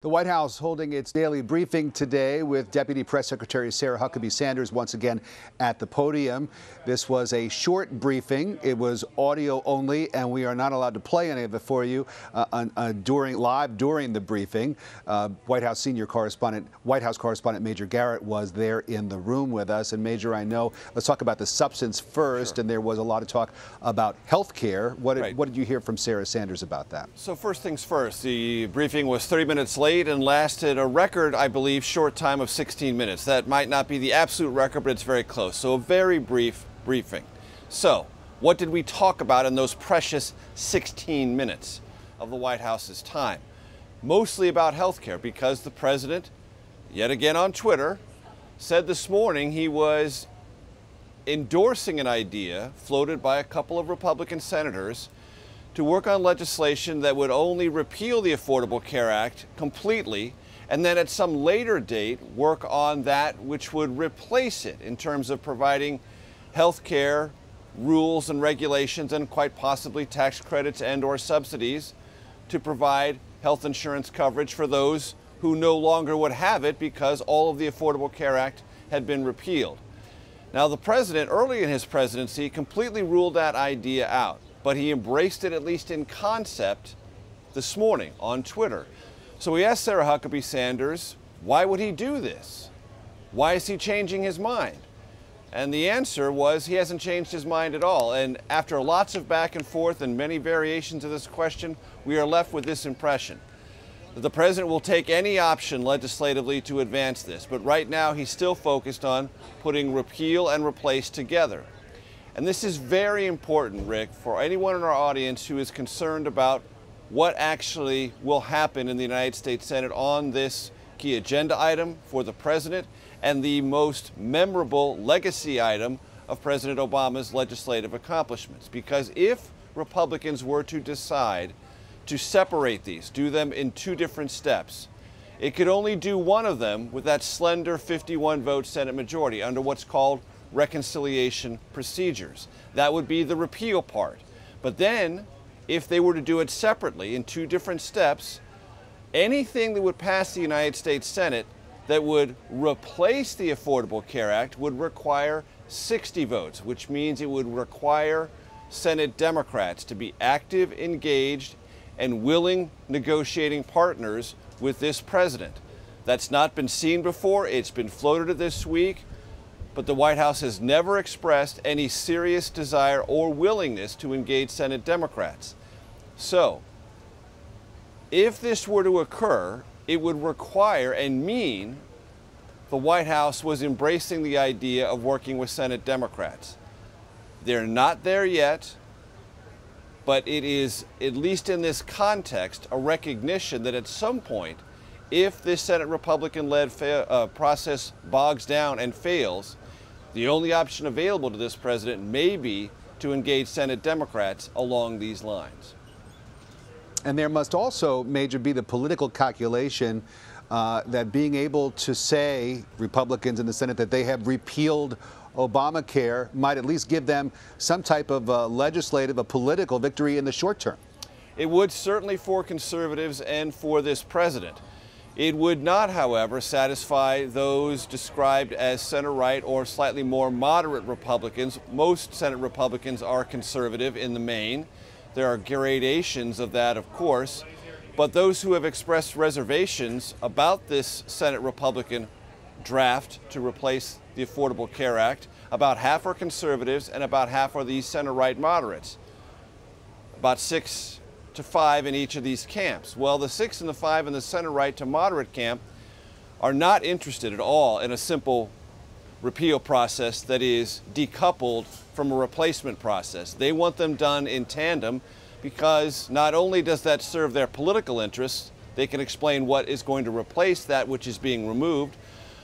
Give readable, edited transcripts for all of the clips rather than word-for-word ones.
The White House holding its daily briefing today with Deputy Press Secretary Sarah Huckabee Sanders once again at the podium. This was a short briefing. It was audio only, and we are not allowed to play any of it for you live during the briefing. White House correspondent Major Garrett was there in the room with us. And Major, I know, let's talk about the substance first. Sure. And there was a lot of talk about health care. What did you hear from Sarah Sanders about that? So first things first, the briefing was 30 minutes late and lasted a record, I believe, short time of 16 minutes. That might not be the absolute record, but it's very close. So a very brief briefing. So what did we talk about in those precious 16 minutes of the White House's time? Mostly about health care, because the president, yet again on Twitter, said this morning he was endorsing an idea floated by a couple of Republican senators to work on legislation that would only repeal the Affordable Care Act completely, and then at some later date work on that which would replace it in terms of providing health care rules and regulations and quite possibly tax credits and/or subsidies to provide health insurance coverage for those who no longer would have it because all of the Affordable Care Act had been repealed. Now, the president, early in his presidency, completely ruled that idea out, but he embraced it, at least in concept, this morning on Twitter. So we asked Sarah Huckabee Sanders, why would he do this? Why is he changing his mind? And the answer was he hasn't changed his mind at all. And after lots of back and forth and many variations of this question, we are left with this impression that the president will take any option legislatively to advance this. But right now, he's still focused on putting repeal and replace together. And this is very important, Rick, for anyone in our audience who is concerned about what actually will happen in the United States Senate on this key agenda item for the president and the most memorable legacy item of President Obama's legislative accomplishments. Because if Republicans were to decide to separate these, do them in two different steps, it could only do one of them with that slender 51-vote Senate majority under what's called reconciliation procedures. That would be the repeal part. But then, if they were to do it separately in two different steps, anything that would pass the United States Senate that would replace the Affordable Care Act would require 60 votes, which means it would require Senate Democrats to be active, engaged, and willing negotiating partners with this president. That's not been seen before. It's been floated this week. But the White House has never expressed any serious desire or willingness to engage Senate Democrats. So, if this were to occur, it would require and mean the White House was embracing the idea of working with Senate Democrats. They're not there yet, but it is, at least in this context, a recognition that at some point, if this Senate Republican-led process bogs down and fails, the only option available to this president may be to engage Senate Democrats along these lines. And there must also, Major, be the political calculation that being able to say, Republicans in the Senate, that they have repealed Obamacare might at least give them some type of legislative, a political victory in the short term. It would certainly for conservatives and for this president. It would not, however, satisfy those described as center-right or slightly more moderate Republicans. Most Senate Republicans are conservative in the main. There are gradations of that, of course. But those who have expressed reservations about this Senate Republican draft to replace the Affordable Care Act, about half are conservatives and about half are these center-right moderates. About 6 to 5 in each of these camps. Well, the 6 and the 5 in the center-right to moderate camp are not interested at all in a simple repeal process that is decoupled from a replacement process. They want them done in tandem because not only does that serve their political interests, they can explain what is going to replace that which is being removed,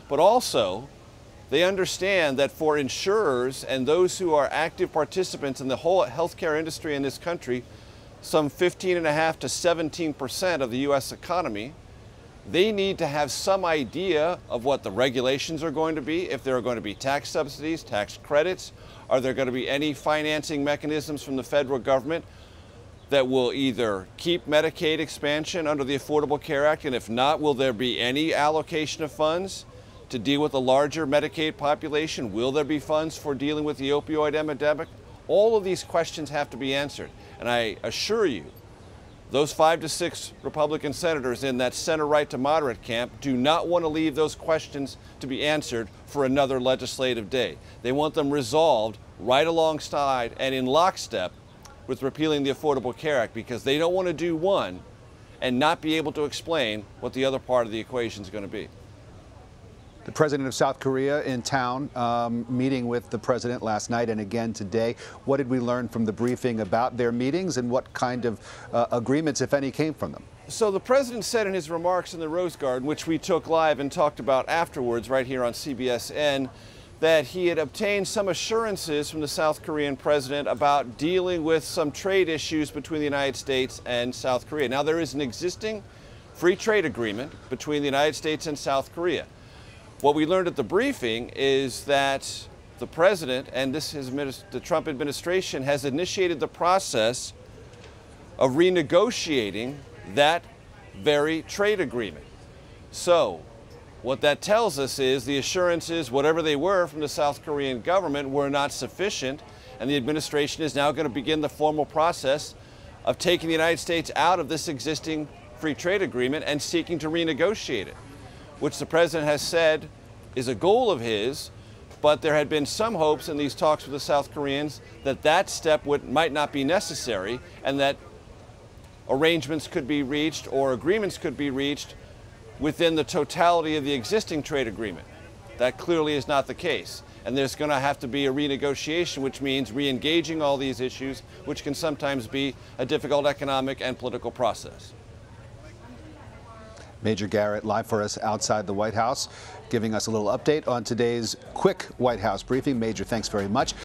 but also they understand that for insurers and those who are active participants in the whole healthcare industry in this country, some 15.5% to 17% of the U.S. economy, they need to have some idea of what the regulations are going to be, if there are going to be tax subsidies, tax credits, are there going to be any financing mechanisms from the federal government. that will either keep Medicaid expansion under the Affordable Care Act, and if not, will there be any allocation of funds to deal with the larger Medicaid population? Will there be funds for dealing with the opioid epidemic? All of these questions have to be answered. And I assure you, those 5 to 6 Republican senators in that center right to moderate camp do not want to leave those questions to be answered for another legislative day. They want them resolved right alongside and in lockstep with repealing the Affordable Care Act, because they don't want to do one and not be able to explain what the other part of the equation is going to be. The president of South Korea in town, meeting with the president last night and again today. What did we learn from the briefing about their meetings, and what kind of agreements, if any, came from them? So the president said in his remarks in the Rose Garden, which we took live and talked about afterwards right here on CBSN, that he had obtained some assurances from the South Korean president about dealing with some trade issues between the United States and South Korea. Now, there is an existing free trade agreement between the United States and South Korea. What we learned at the briefing is that the president and the Trump administration has initiated the process of renegotiating that very trade agreement. So what that tells us is the assurances, whatever they were from the South Korean government, were not sufficient, and the administration is now going to begin the formal process of taking the United States out of this existing free trade agreement and seeking to renegotiate it, which the president has said is a goal of his. But there had been some hopes in these talks with the South Koreans that that step might not be necessary, and that arrangements could be reached or agreements could be reached within the totality of the existing trade agreement. That clearly is not the case. And there's going to have to be a renegotiation, which means re-engaging all these issues, which can sometimes be a difficult economic and political process. Major Garrett live for us outside the White House, giving us a little update on today's quick White House briefing. Major, thanks very much.